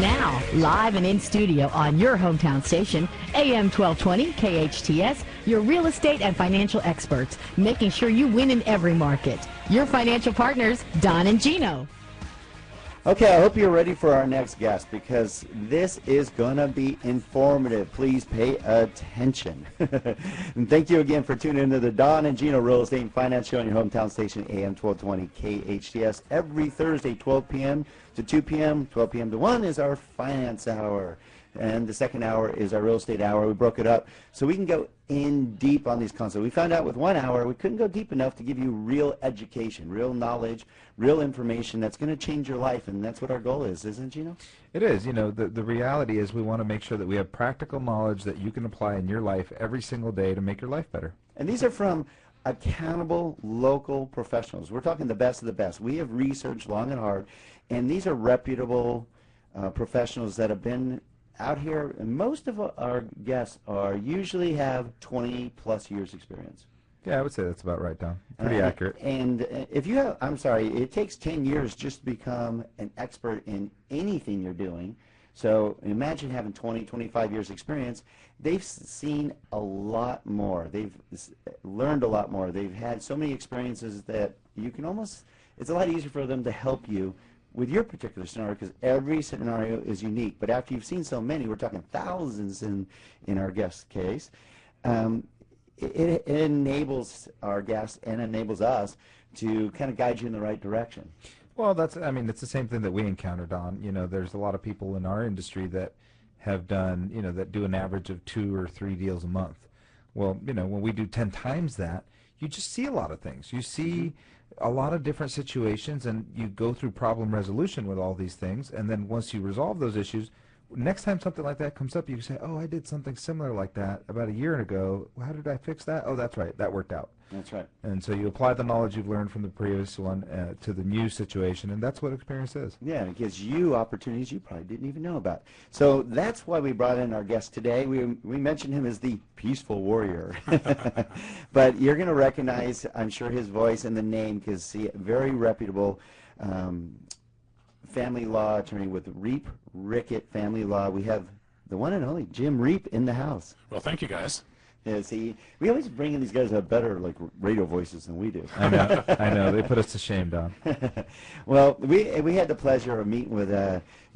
Now, live and in studio on your hometown station, AM 1220 KHTS, your real estate and financial experts, making sure you win in every market. Your financial partners, Don and Gino. Okay, I hope you're ready for our next guest because this is going to be informative. Please pay attention. And thank you again for tuning into the Don and Gino Real Estate and Finance Show on your hometown station, AM 1220 KHTS. Every Thursday, 12 p.m. to 2 p.m., 12 p.m. to 1 is our finance hour. And the second hour is our real estate hour. We broke it up so we can go in deep on these concepts. We found out with 1 hour we couldn't go deep enough to give you real education, real knowledge, real information that's going to change your life, and that's what our goal is, isn't it, Gino? It is. You know, the reality is we want to make sure that we have practical knowledge that you can apply in your life every single day to make your life better. And these are from accountable local professionals. We're talking the best of the best. We have researched long and hard, and these are reputable professionals that have been out here, and most of our guests usually have 20-plus years experience. Yeah, I would say that's about right, Don. Pretty accurate. And if you have, I'm sorry, it takes 10 years just to become an expert in anything you're doing. So imagine having 20, 25 years experience. They've seen a lot more. They've learned a lot more. They've had so many experiences that you can almost, it's a lot easier for them to help you with your particular scenario, because every scenario is unique. But after you've seen so many, we're talking thousands in our guest case, it enables our guests and enables us to kind of guide you in the right direction. Well, I mean, it's the same thing that we encountered, Don. You know, there's a lot of people in our industry that have done, you know, that do an average of 2 or 3 deals a month. Well, you know, when we do 10 times that, you just see a lot of things. You see a lot of different situations, and you go through problem resolution with all these things, and then once you resolve those issues, next time something like that comes up, you can say, oh, I did something similar like that about a year ago. How did I fix that? Oh, that's right. That worked out. That's right. And so you apply the knowledge you've learned from the previous one to the new situation, and that's what experience is. Yeah, and it gives you opportunities you probably didn't even know about. So that's why we brought in our guest today. We mentioned him as the peaceful warrior. But you're going to recognize, I'm sure, his voice and the name, because he's very reputable family law attorney with Reape Family Law. We have the one and only Jim Reape in the house. Well, thank you, guys. We always bring in these guys who have better radio voices than we do. I know, I know. They put us to shame, Don. Well, we had the pleasure of meeting with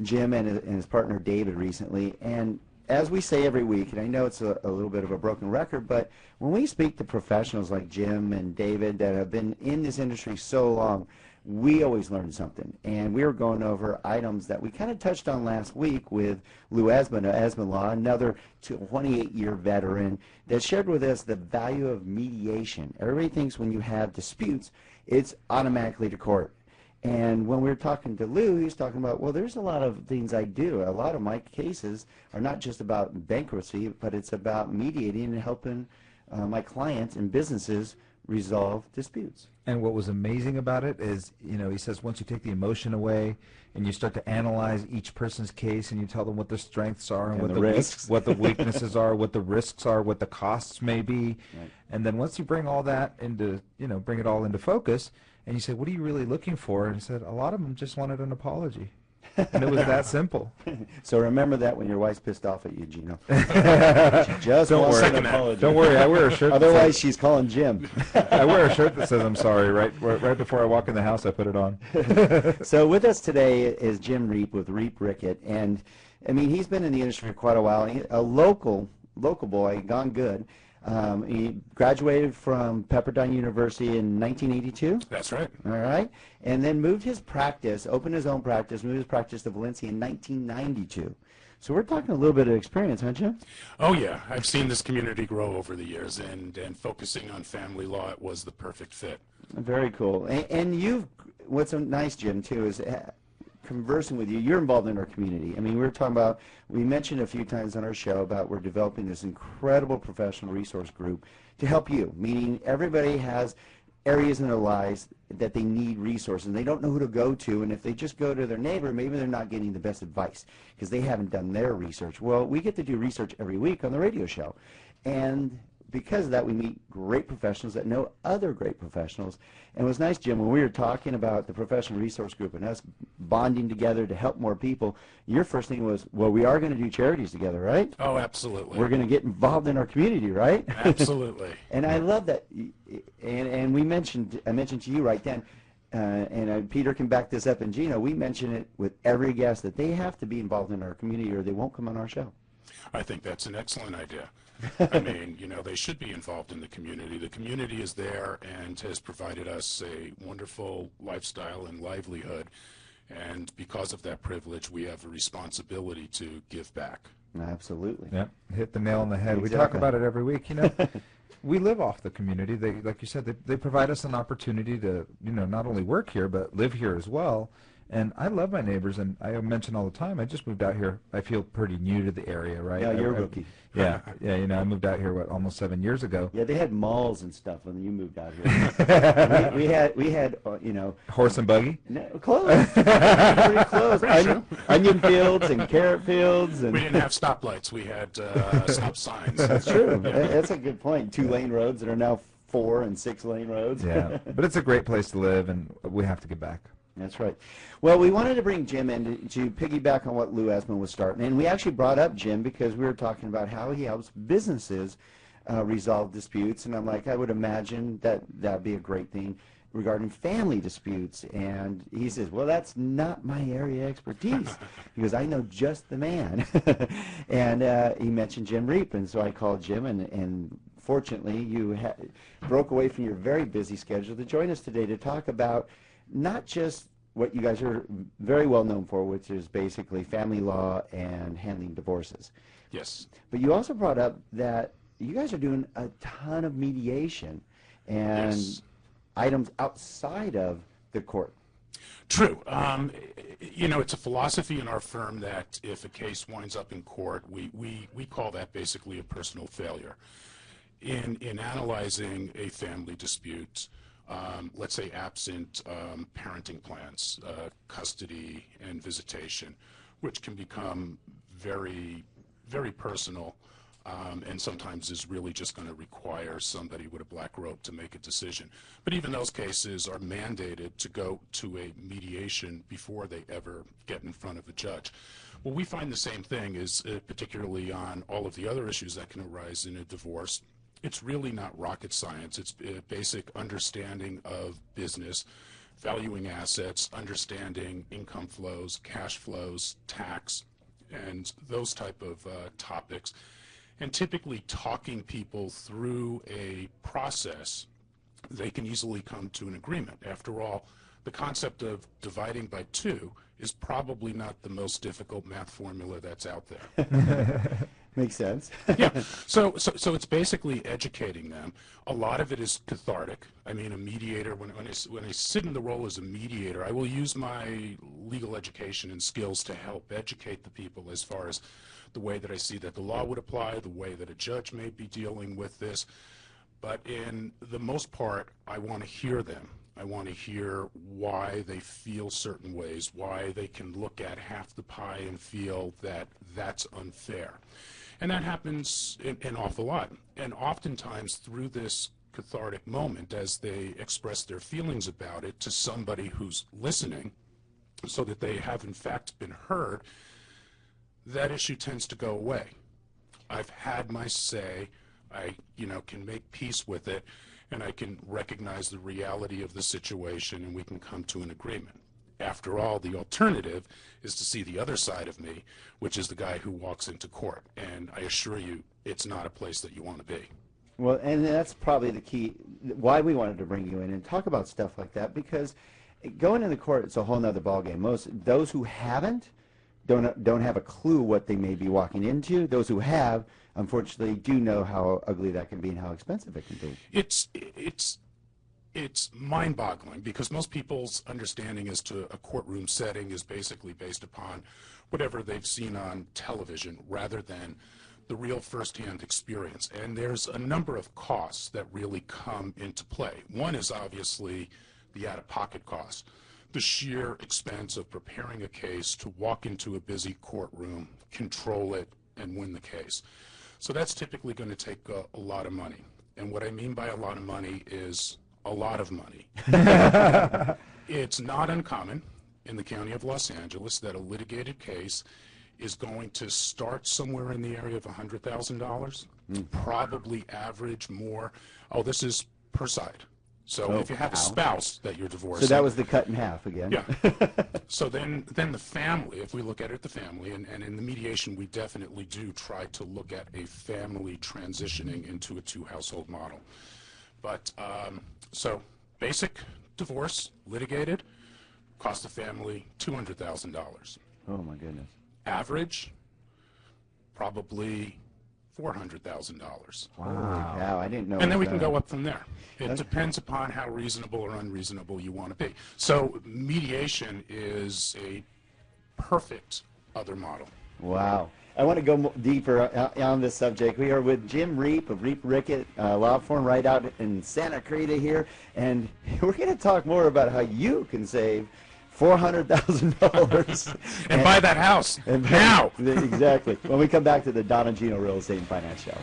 Jim and his partner David recently, and as we say every week, and I know it's a little bit of a broken record, but when we speak to professionals like Jim and David that have been in this industry so long, we always learn something. And we were going over items that we kind of touched on last week with Lou Esmond of Esmond Law, another 28-year veteran, that shared with us the value of mediation. Everybody thinks when you have disputes, it's automatically to court. And when we were talking to Lou, he was talking about, well, there's a lot of things I do. A lot of my cases are not just about bankruptcy, but it's about mediating and helping my clients and businesses resolve disputes. And what was amazing about it is, you know, he says once you take the emotion away and you start to analyze each person's case and you tell them what their strengths are and what the risks, what the weaknesses are, what the risks are, what the costs may be, right. And then once you bring all that into, you know, bring it all into focus, and you say, what are you really looking for? And he said, a lot of them just wanted an apology. And it was that simple. So remember that when your wife's pissed off at you, Gino. Just don't worry. An apology. Don't worry. I wear a shirt. Otherwise, she's calling Jim. I wear a shirt that says I'm sorry. Right before I walk in the house, I put it on. So with us today is Jim Reape with Reape Rickett, and I mean he's been in the industry for quite a while. A local boy, gone good. He graduated from Pepperdine University in 1982. That's right. All right. And then moved his practice, opened his own practice, moved his practice to Valencia in 1992. So we're talking a little bit of experience, aren't you? Oh, yeah. I've seen this community grow over the years, and focusing on family law, it was the perfect fit. Very cool. And what's nice, Jim, too, is conversing with you, you're involved in our community. I mean, we mentioned a few times on our show about we're developing this incredible professional resource group to help you, meaning everybody has areas in their lives that they need resources and they don't know who to go to, and if they just go to their neighbor, maybe they're not getting the best advice because they haven't done their research. Well, we get to do research every week on the radio show, and because of that, we meet great professionals that know other great professionals. And it was nice, Jim, when we were talking about the professional resource group and us bonding together to help more people, your first thing was, well, we are going to do charities together, right? Oh, absolutely. We're going to get involved in our community, right? Absolutely. And I love that. And I mentioned to you right then, and Peter can back this up, and Gino, we mention it with every guest that they have to be involved in our community or they won't come on our show. I think that's an excellent idea. I mean, you know, they should be involved in the community. The community is there and has provided us a wonderful lifestyle and livelihood. And because of that privilege, we have a responsibility to give back. Absolutely. Yeah, hit the nail on the head. Exactly. We talk about it every week. You know, we live off the community. They, like you said, they provide us an opportunity to, you know, not only work here but live here as well. And I love my neighbors, and I mention all the time, I just moved out here. I feel pretty new to the area, right? Yeah, you're a rookie. Yeah, you know, I moved out here, almost 7 years ago. Yeah, they had malls and stuff when you moved out here. we had you know. Horse and buggy? No, close. Pretty close. Onion fields and carrot fields. And We didn't have stoplights. We had stop signs. That's true. That's a good point. 2-lane roads that are now 4- and 6-lane roads. Yeah, but it's a great place to live, and we have to give back. That's right. Well, we wanted to bring Jim in to piggyback on what Lou Esmond was starting. And we actually brought up Jim because we were talking about how he helps businesses resolve disputes. And I'm like, I would imagine that would be a great thing regarding family disputes. And he says, well, that's not my area of expertise. He goes, I know just the man. And he mentioned Jim Reape. And so I called Jim, and fortunately you broke away from your very busy schedule to join us today to talk about not just what you guys are very well known for, which is basically family law and handling divorces. Yes. But you also brought up that you guys are doing a ton of mediation and items outside of the court. True. You know, it's a philosophy in our firm that if a case winds up in court, we call that basically a personal failure. In analyzing a family dispute, let's say absent parenting plans, custody and visitation, which can become very, very personal, and sometimes is really just going to require somebody with a black robe to make a decision. But even those cases are mandated to go to a mediation before they ever get in front of a judge. Well, we find the same thing is particularly on all of the other issues that can arise in a divorce. It's really not rocket science. It's basic understanding of business, valuing assets, understanding income flows, cash flows, tax, and those type of topics. And typically talking people through a process, they can easily come to an agreement. After all, the concept of dividing by 2 is probably not the most difficult math formula that's out there. Makes sense. Yeah. So it's basically educating them. A lot of it is cathartic. I mean, a mediator, when I sit in the role as a mediator, I will use my legal education and skills to help educate the people as far as the way that I see that the law would apply, the way that a judge may be dealing with this. But in the most part, I want to hear them. I want to hear why they feel certain ways, why they can look at half the pie and feel that that's unfair. And that happens an awful lot. And oftentimes through this cathartic moment, as they express their feelings about it to somebody who's listening, so that they have in fact been heard, that issue tends to go away. I've had my say. I, can make peace with it, and I can recognize the reality of the situation, and we can come to an agreement. After all, the alternative is to see the other side of me, which is the guy who walks into court. And I assure you, it's not a place that you want to be. Well, and that's probably the key, why we wanted to bring you in and talk about stuff like that, because going into court, it's a whole nother ballgame. Those who haven't don't have a clue what they may be walking into. Those who have, unfortunately, do know how ugly that can be and how expensive it can be. It's mind-boggling because most people's understanding as to a courtroom setting is basically based upon whatever they've seen on television rather than the real first-hand experience. And there's a number of costs that really come into play. One is obviously the out-of-pocket cost, the sheer expense of preparing a case to walk into a busy courtroom, control it, and win the case. So that's typically going to take a lot of money. And what I mean by a lot of money is a lot of money. It's not uncommon in the county of Los Angeles that a litigated case is going to start somewhere in the area of $100,000, probably average more. Oh, this is per side. So if you have a spouse that you're divorcing. So that was the cut in half again. Yeah. So then the family, if we look at it, the family, and in the mediation we definitely do try to look at a family transitioning into a two-household model. But so basic divorce, litigated, cost the family $200,000. Oh my goodness. Average, probably $400,000. Wow. Cow, I didn't know. And then we can go up from there. It depends upon how reasonable or unreasonable you want to be. So mediation is a perfect other model. Wow. I want to go deeper on this subject. We are with Jim Reape of Reape Rickett Law Firm right out in Santa Cruz here, and we're going to talk more about how you can save $400,000 and buy that house now. Exactly. When we come back to the Don and Gino Real Estate and Finance Show.